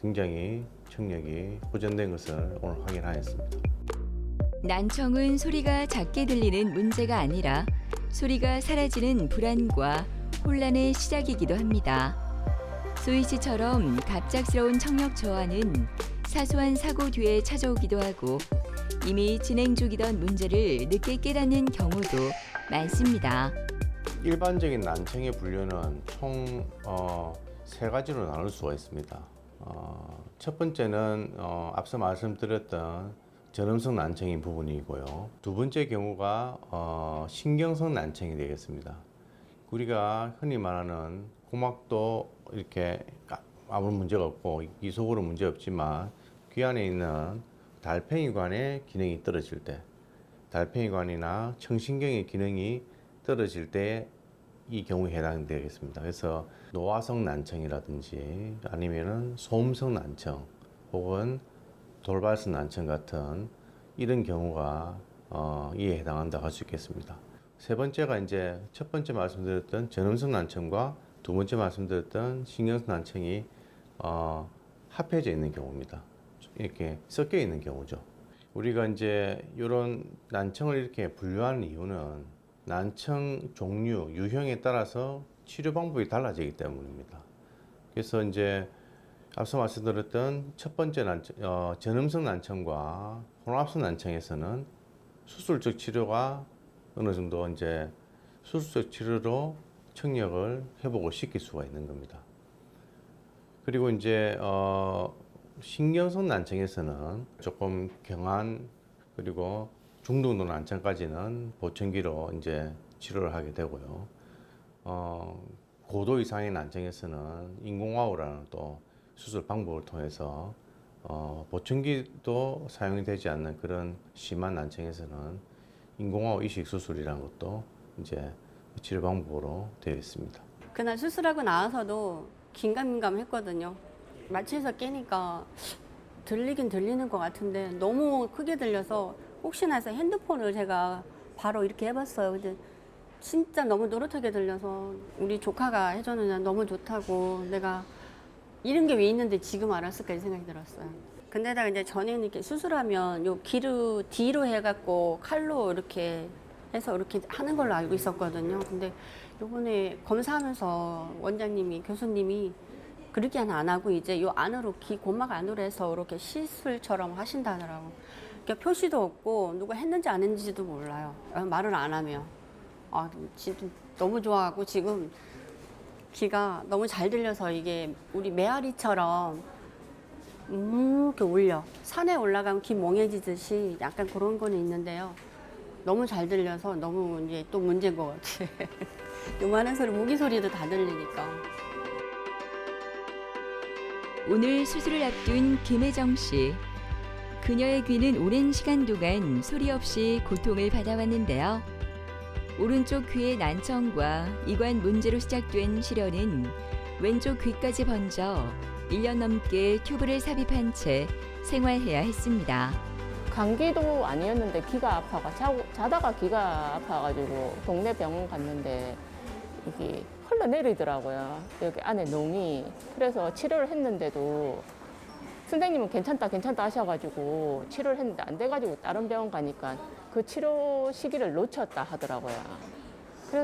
굉장히 청력이 보존된 것을 오늘 확인하였습니다. 난청은 소리가 작게 들리는 문제가 아니라 소리가 사라지는 불안과 혼란의 시작이기도 합니다. 소희 씨처럼 갑작스러운 청력 저하는 사소한 사고 뒤에 찾아오기도 하고 이미 진행 중이던 문제를 늦게 깨닫는 경우도 많습니다. 일반적인 난청의 분류는 총 3가지로 나눌 수가 있습니다. 첫 번째는 앞서 말씀드렸던 전음성 난청인 부분이고요. 두 번째 경우가 신경성 난청이 되겠습니다. 우리가 흔히 말하는 고막도 이렇게 아무 문제가 없고 이속으로 문제 없지만 귀 안에 있는 달팽이관의 기능이 떨어질 때, 달팽이관이나 청신경의 기능이 떨어질 때 이 경우에 해당되겠습니다. 그래서 노화성 난청이라든지 아니면은 소음성 난청 혹은 돌발성 난청 같은 이런 경우가 이에 해당한다고 할 수 있겠습니다. 세 번째가 이제 첫 번째 말씀드렸던 전음성 난청과 두 번째 말씀드렸던 신경성 난청이 합해져 있는 경우입니다. 이렇게 섞여 있는 경우죠. 우리가 이제 이런 난청을 이렇게 분류하는 이유는 난청 종류, 유형에 따라서 치료 방법이 달라지기 때문입니다. 그래서 이제 앞서 말씀드렸던 첫 번째 난청, 전음성 난청과 혼합성 난청에서는 수술적 치료가 어느 정도 이제 수술적 치료로 청력을 회복을 시킬 수가 있는 겁니다. 그리고 이제 신경성 난청에서는 조금 경한 그리고 중등도 난청까지는 보청기로 이제 치료를 하게 되고요. 고도 이상의 난청에서는 인공와우라는 또 수술 방법을 통해서 보청기도 사용이 되지 않는 그런 심한 난청에서는 인공와우 이식 수술이라는 것도 이제 치료 방법으로 되어 있습니다. 그날 수술하고 나와서도 긴가민가했거든요. 마취해서 깨니까 들리긴 들리는 것 같은데 너무 크게 들려서 혹시나 해서 핸드폰을 제가 바로 이렇게 해봤어요. 근데 진짜 너무 노릇하게 들려서 우리 조카가 해줬느냐 너무 좋다고 내가 이런 게 왜 있는데 지금 알았을까 이 생각이 들었어요. 근데다가 이제 전에는 이렇게 수술하면 요 귀로 뒤로 해갖고 칼로 이렇게 해서 이렇게 하는 걸로 알고 있었거든요. 근데 요번에 검사하면서 원장님이 교수님이 그렇게 안 하고 이제 요 안으로 귀 고막 안으로 해서 이렇게 시술처럼 하신다더라고. 그러니까 표시도 없고 누가 했는지 안 했는지도 몰라요. 말을 안 하면. 진짜 너무 좋아하고 지금 귀가 너무 잘 들려서 이게 우리 메아리처럼 이렇게 울려. 산에 올라가면 귀 멍해지듯이 약간 그런 거는 있는데요. 너무 잘 들려서 너무 이제 또 문제인 것 같아. 요만한 소리, 모기 소리도 다 들리니까. 오늘 수술을 앞둔 김혜정 씨. 그녀의 귀는 오랜 시간 동안 소리 없이 고통을 받아왔는데요. 오른쪽 귀의 난청과 이관 문제로 시작된 시련은 왼쪽 귀까지 번져 1년 넘게 튜브를 삽입한 채 생활해야 했습니다. 감기도 아니었는데 귀가 아파가 자다가 귀가 아파가지고 동네 병원 갔는데 이게 흘러내리더라고요. 여기 안에 膿이. 그래서 치료를 했는데도 선생님은 괜찮다 하셔가지고 치료를 했는데 안 돼가지고 다른 병원 가니까 그 치료 시기를 놓쳤다 하더라고요.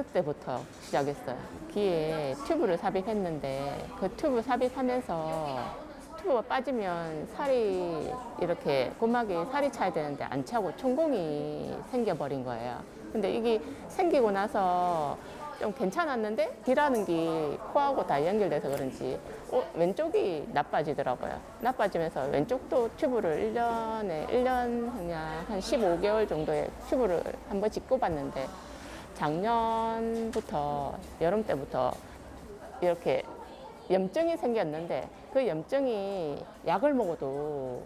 그때부터 시작했어요. 귀에 튜브를 삽입했는데 그 튜브 삽입하면서 튜브가 빠지면 살이 이렇게 고막이 살이 차야 되는데 안 차고 천공이 생겨버린 거예요. 근데 이게 생기고 나서 좀 괜찮았는데 귀라는 게 코하고 다 연결돼서 그런지 왼쪽이 나빠지더라고요. 나빠지면서 왼쪽도 튜브를 1년 그냥 한 15개월 정도의 튜브를 한 번씩 꼽았는데 작년부터 여름 때부터 이렇게 염증이 생겼는데 그 염증이 약을 먹어도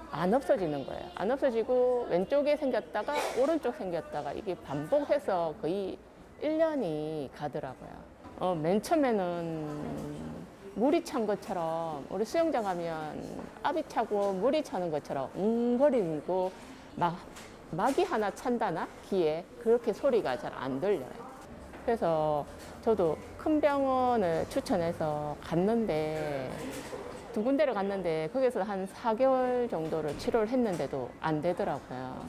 안 없어지는 거예요. 안 없어지고 왼쪽에 생겼다가 오른쪽 생겼다가 이게 반복해서 거의 1년이 가더라고요. 맨 처음에는 물이 찬 것처럼 우리 수영장 가면 압이 차고 물이 차는 것처럼 웅거리고 막이 하나 찬다나 귀에 그렇게 소리가 잘 안 들려요. 그래서 저도 큰 병원을 추천해서 갔는데 두 군데를 갔는데 거기서 한 4개월 정도를 치료를 했는데도 안 되더라고요.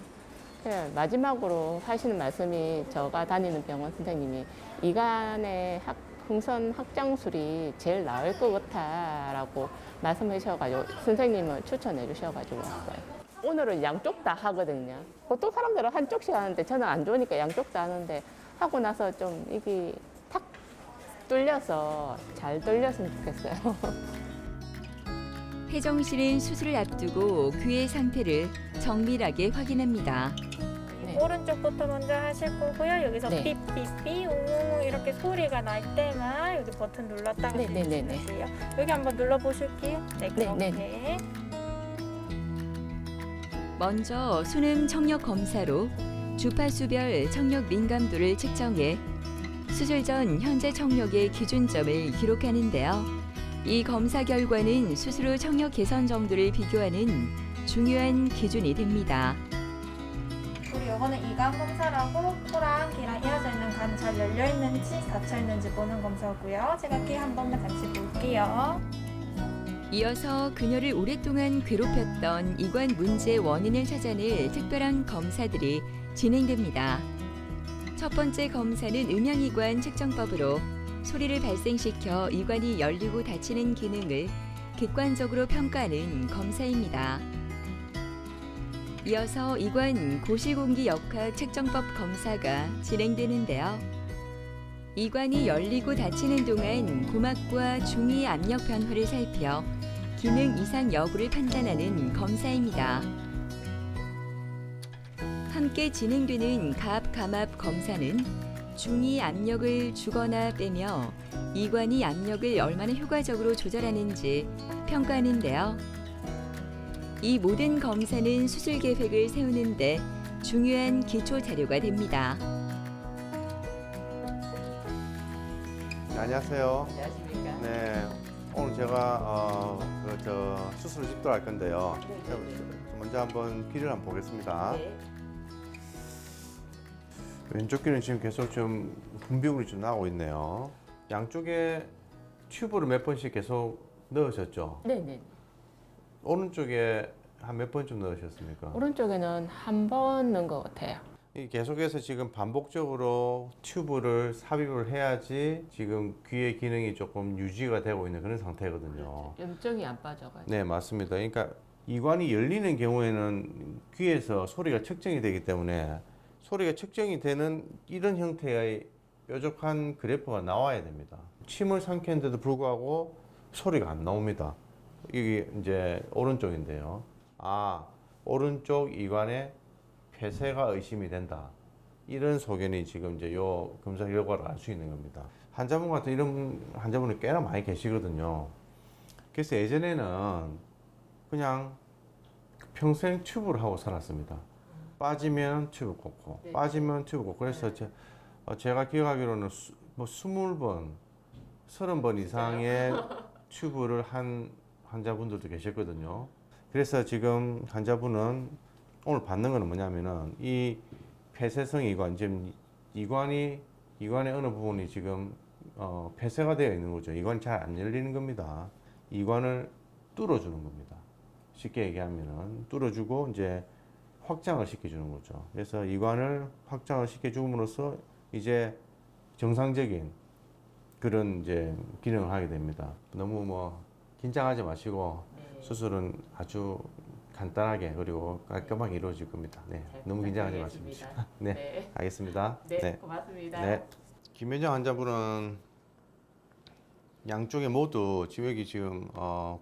그래서 마지막으로 하시는 말씀이 제가 다니는 병원 선생님이 이간의 풍선 확장술이 제일 나을 것 같아라고 말씀하셔가지고 선생님을 추천해 주셔가지고 왔어요. 오늘은 양쪽 다 하거든요. 보통 사람들은 한쪽씩 하는데 저는 안 좋으니까 양쪽 다 하는데 하고 나서 좀 이게 탁 뚫려서 잘 뚫렸으면 좋겠어요. 혜정 씨는 수술을 앞두고 귀의 상태를 정밀하게 확인합니다. 네. 오른쪽부터 먼저 하실 거고요. 여기서 네. 삐삐삐 웅 이렇게 소리가 날 때만 여기 버튼 눌렀다가 네네네네. 누르시면 돼요. 여기 한번 눌러보실게요. 네, 그렇게. 네. 먼저 수능 청력 검사로 주파수별 청력 민감도를 측정해 수술 전 현재 청력의 기준점을 기록하는데요. 이 검사 결과는 수술 후 청력 개선 정도를 비교하는 중요한 기준이 됩니다. 그리고 이거는 이간 검사라고 코랑 귀랑 이어져 있는 간 잘 열려 있는지 닫혀 있는지 보는 검사고요. 제가 귀 한 번만 같이 볼게요. 이어서 그녀를 오랫동안 괴롭혔던 이관 문제의 원인을 찾아낼 특별한 검사들이 진행됩니다. 첫 번째 검사는 음양이관 측정법으로 소리를 발생시켜 이관이 열리고 닫히는 기능을 객관적으로 평가하는 검사입니다. 이어서 이관 고실공기 역학 측정법 검사가 진행되는데요. 이관이 열리고 닫히는 동안 고막과 중위 압력 변화를 살펴 기능 이상 여부를 판단하는 검사입니다. 함께 진행되는 가압, 감압 검사는 중위 압력을 주거나 빼며 이관이 압력을 얼마나 효과적으로 조절하는지 평가하는데요. 이 모든 검사는 수술 계획을 세우는데 중요한 기초 자료가 됩니다. 네, 안녕하세요. 안녕하십니까? 네, 오늘 제가 수술을 집도록 할 건데요. 먼저 한번 귀를 한번 보겠습니다. 왼쪽 귀는 지금 계속 좀 분비물이 좀 나오고 있네요. 양쪽에 튜브를 몇 번씩 계속 넣으셨죠? 네네. 오른쪽에 한 몇 번쯤 넣으셨습니까? 오른쪽에는 한 번 넣은 것 같아요. 이 계속해서 지금 반복적으로 튜브를 삽입을 해야지 지금 귀의 기능이 조금 유지가 되고 있는 그런 상태거든요. 염증이 안 빠져가지고. 네, 맞습니다. 그러니까 이관이 열리는 경우에는 귀에서 소리가 측정이 되기 때문에 소리가 측정이 되는 이런 형태의 뾰족한 그래프가 나와야 됩니다. 침을 삼켰는데도 불구하고 소리가 안 나옵니다. 이게 이제 오른쪽인데요. 오른쪽 이관에 폐쇄가 의심이 된다. 이런 소견이 지금 이제 요 검사 결과를 알 수 있는 겁니다. 환자분 같은 이런 환자분이 꽤나 많이 계시거든요. 그래서 예전에는 그냥 평생 튜브를 하고 살았습니다. 빠지면 튜브 꽂고, 빠지면 튜브 꽂고. 그래서 제가 기억하기로는 20번, 30번 이상의 튜브를 한 환자분들도 계셨거든요. 그래서 지금 환자분은 오늘 받는 거는 뭐냐면은 이 폐쇄성 이관, 지금 이관의 어느 부분이 지금 폐쇄가 되어 있는 거죠. 이관이 잘 안 열리는 겁니다. 이관을 뚫어주는 겁니다. 쉽게 얘기하면은 뚫어주고 이제 확장을 시켜주는 거죠. 그래서 이관을 확장을 시켜줌으로써 이제 정상적인 그런 이제 기능을 하게 됩니다. 너무 뭐 긴장하지 마시고 수술은 아주 간단하게 그리고 깔끔하게 이루어질 겁니다. 네, 너무 긴장하지 마십시오. 네, 알겠습니다. 고맙습니다. 네. 김현정 환자분은 양쪽에 모두 지역이 지금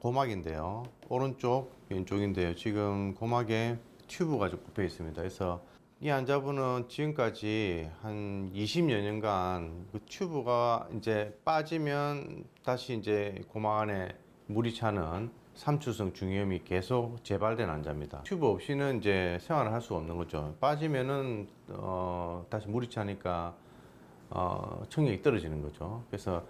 고막인데요. 오른쪽, 왼쪽인데요. 지금 고막에 튜브가 좀 굽혀 있습니다. 그래서 이 환자분은 지금까지 한 20여 년간 그 튜브가 이제 빠지면 다시 이제 고막 안에 물이 차는 삼투성 중이염이 계속 재발된 환자입니다. 튜브 없이는 이제 생활을 할 수가 없는 거죠. 빠지면은 다시 물이 차니까 청력이 떨어지는 거죠. 그래서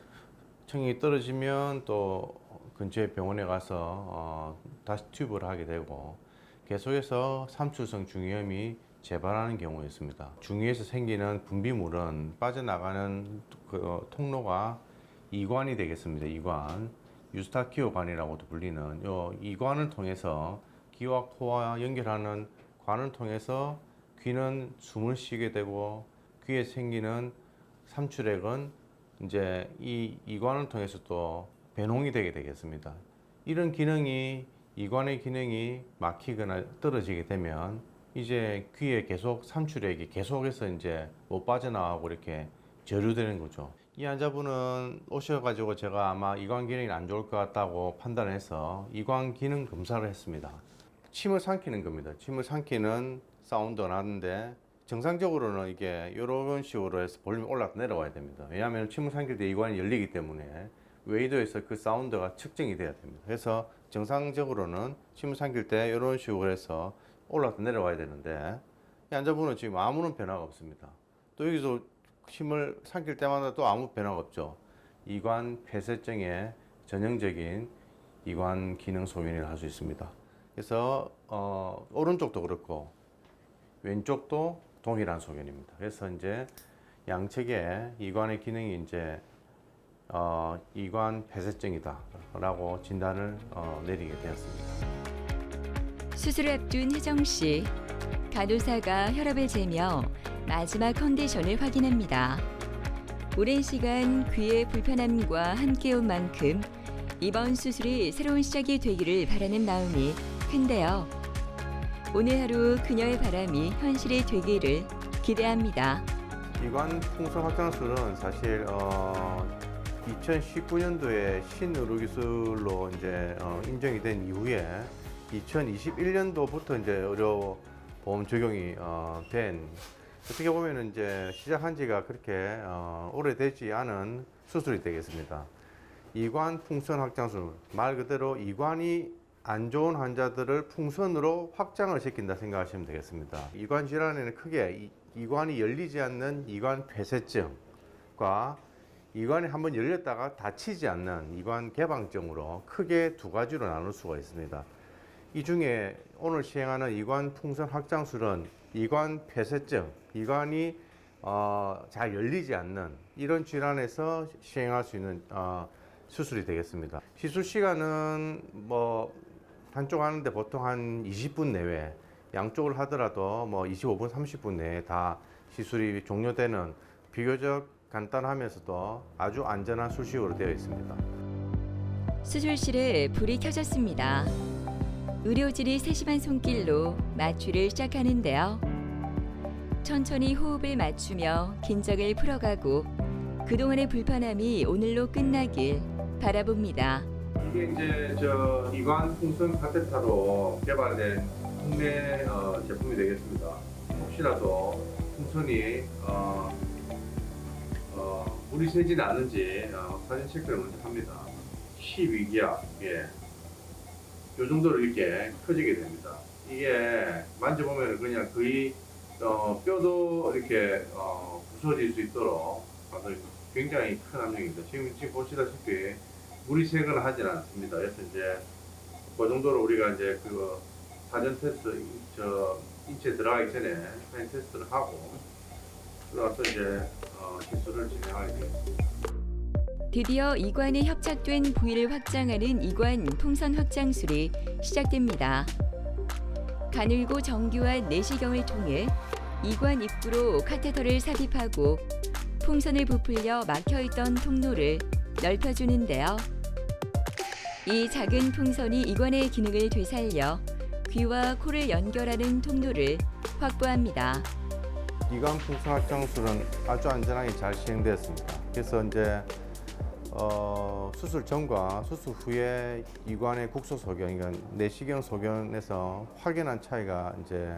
청력이 떨어지면 또 근처의 병원에 가서 다시 튜브를 하게 되고 계속해서 삼투성 중이염이 재발하는 경우가 있습니다. 중이에서 생기는 분비물은 빠져나가는 그 통로가 이관이 되겠습니다. 이관. 유스타키오관이라고도 불리는 이 이관을 통해서 귀와 코와 연결하는 관을 통해서 귀는 숨을 쉬게 되고 귀에 생기는 삼출액은 이제 이 이관을 통해서 또 배농이 되게 되겠습니다. 이런 기능이 이관의 기능이 막히거나 떨어지게 되면 이제 귀에 계속 삼출액이 계속해서 이제 못 빠져나가고 이렇게 저류되는 거죠. 이 환자분은 오셔가지고 제가 아마 이관 기능이 안 좋을 것 같다고 판단해서 이관 기능 검사를 했습니다. 침을 삼키는 겁니다. 침을 삼키는 사운드가 나는데 정상적으로는 이게 이런 식으로 해서 볼륨이 올라갔다 내려와야 됩니다. 왜냐하면 침을 삼킬 때 이관이 열리기 때문에 웨이도에서 그 사운드가 측정이 돼야 됩니다. 그래서 정상적으로는 침을 삼킬 때 이런 식으로 해서 올라갔다 내려와야 되는데 이 환자분은 지금 아무런 변화가 없습니다. 또 여기서 침을 삼킬 때마다 또 아무 변화가 없죠. 이관 폐쇄증의 전형적인 이관 기능 소견을 할 수 있습니다. 그래서 오른쪽도 그렇고 왼쪽도 동일한 소견입니다. 그래서 이제 양측의 이관의 기능이 이제 이관 폐쇄증이다라고 진단을 내리게 되었습니다. 수술을 앞둔 혜정 씨. 간호사가 혈압을 재며 마지막 컨디션을 확인합니다. 오랜 시간 귀의 불편함과 함께 온 만큼 이번 수술이 새로운 시작이 되기를 바라는 마음이 큰데요. 오늘 하루 그녀의 바람이 현실이 되기를 기대합니다. 이관 풍선 확장술은 사실 2019년도에 신의료기술로 이제 인정이 된 이후에 2021년도부터 이제 의료 보험 적용이 된 어떻게 보면 이제 시작한 지가 그렇게 오래되지 않은 수술이 되겠습니다. 이관 풍선 확장술, 말 그대로 이관이 안 좋은 환자들을 풍선으로 확장을 시킨다 생각하시면 되겠습니다. 이관 질환에는 크게 이관이 열리지 않는 이관 폐쇄증과 이관이 한번 열렸다가 닫히지 않는 이관 개방증으로 크게 두 가지로 나눌 수가 있습니다. 이 중에 오늘 시행하는 이관 풍선 확장술은 이관 폐쇄증, 이관이 잘 열리지 않는 이런 질환에서 시행할 수 있는 수술이 되겠습니다. 시술 시간은 뭐 한쪽 하는데 보통 한 20분 내외, 양쪽을 하더라도 뭐 25분, 30분 내에 다 시술이 종료되는 비교적 간단하면서도 아주 안전한 수식으로 되어 있습니다. 수술실에 불이 켜졌습니다. 의료진이 세심한 손길로 마취를 시작하는데요. 천천히 호흡을 맞추며 긴장을 풀어가고 그동안의 불편함이 오늘로 끝나길 바라봅니다. 이게 이제 이관 풍선 카테터로 개발된 국내 제품이 되겠습니다. 혹시라도 풍선이 물이 새지는 않은지 사진 체크를 먼저 합니다. 12기압, 요 정도로 이렇게 커지게 됩니다. 이게 만져보면 그냥 거의 뼈도 이렇게 부서질 수 있도록 굉장히 큰 압력입니다. 지금 보시다시피 물이 새거나 하지는 않습니다. 그래서 이제 그 정도로 우리가 이제 그 사전 테스트, 인체에 들어가기 전에 사진 테스트를 하고 들어와서 이제 시술을 진행하게 되겠습니다. 드디어 이관에 협착된 부위를 확장하는 이관 풍선 확장술이 시작됩니다. 가늘고 정교한 내시경을 통해 이관 입구로 카테터를 삽입하고 풍선을 부풀려 막혀있던 통로를 넓혀주는데요. 이 작은 풍선이 이관의 기능을 되살려 귀와 코를 연결하는 통로를 확보합니다. 이관 풍선 확장술은 아주 안전하게 잘 시행되었습니다. 그래서 이제 수술 전과 수술 후에 이관의 국소 소견, 그러니까 내시경 소견에서 확연한 차이가 이제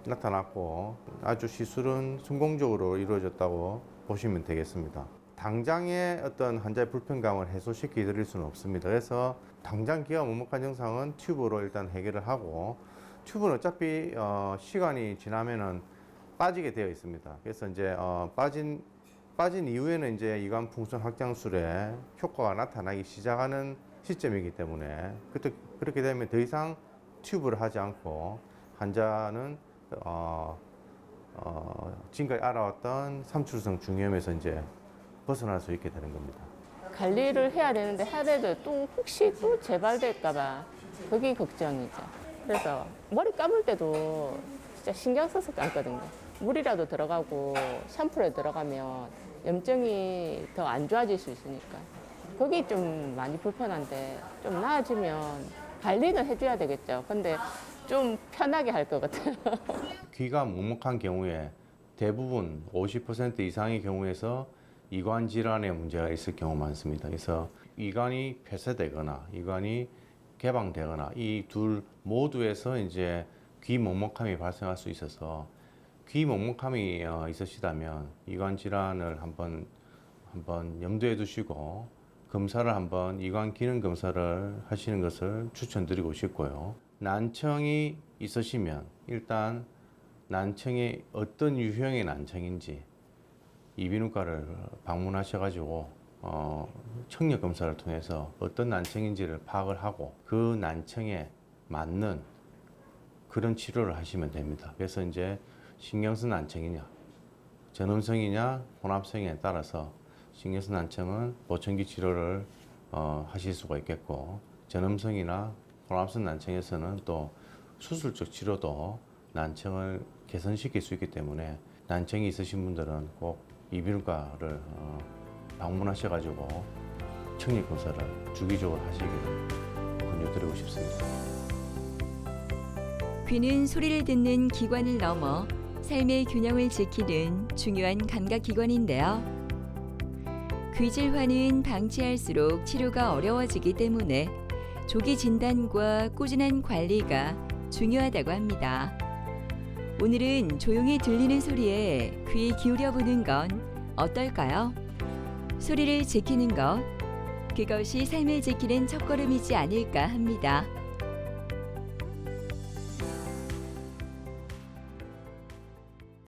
나타났고 아주 시술은 성공적으로 이루어졌다고 보시면 되겠습니다. 당장의 어떤 환자의 불편감을 해소시켜 드릴 수는 없습니다. 그래서 당장 기가 먹먹한 증상은 튜브로 일단 해결을 하고 튜브는 어차피 시간이 지나면은 빠지게 되어 있습니다. 그래서 이제 빠진 이후에는 이제 이관 풍선 확장술에 효과가 나타나기 시작하는 시점이기 때문에 그렇게 되면 더 이상 튜브를 하지 않고 환자는 지금까지 알아왔던 삼출성 중이염에서 이제 벗어날 수 있게 되는 겁니다. 관리를 해야 되는데 하루에도 또 혹시 또 재발될까봐 그게 걱정이죠. 그래서 머리 감을 때도 진짜 신경 써서 감거든요. 물이라도 들어가고 샴푸에 들어가면 염증이 더 안 좋아질 수 있으니까 그게 좀 많이 불편한데 좀 나아지면 관리는 해줘야 되겠죠. 근데 좀 편하게 할 것 같아요. 귀가 먹먹한 경우에 대부분 50% 이상의 경우에서 이관 질환의 문제가 있을 경우 많습니다. 그래서 이관이 폐쇄되거나 이관이 개방되거나 이 둘 모두에서 이제 귀 먹먹함이 발생할 수 있어서 귀 먹먹함이 있으시다면 이관 질환을 한번 염두에 두시고 검사를 한번 이관 기능 검사를 하시는 것을 추천드리고 싶고요. 난청이 있으시면 일단 난청이 어떤 유형의 난청인지 이비인후과를 방문하셔가지고 청력 검사를 통해서 어떤 난청인지를 파악을 하고 그 난청에 맞는 그런 치료를 하시면 됩니다. 그래서 이제 신경성 난청이냐, 전음성이냐, 혼합성에 따라서 신경성 난청은 보청기 치료를 하실 수가 있겠고 전음성이나 혼합성 난청에서는 또 수술적 치료도 난청을 개선시킬 수 있기 때문에 난청이 있으신 분들은 꼭 이비인후과를 방문하셔가지고 청력 검사를 주기적으로 하시기를 권유드리고 싶습니다. 귀는 소리를 듣는 기관을 넘어 삶의 균형을 지키는 중요한 감각기관인데요. 귀질환은 방치할수록 치료가 어려워지기 때문에 조기 진단과 꾸준한 관리가 중요하다고 합니다. 오늘은 조용히 들리는 소리에 귀 기울여보는 건 어떨까요? 소리를 지키는 것, 그것이 삶을 지키는 첫걸음이지 않을까 합니다.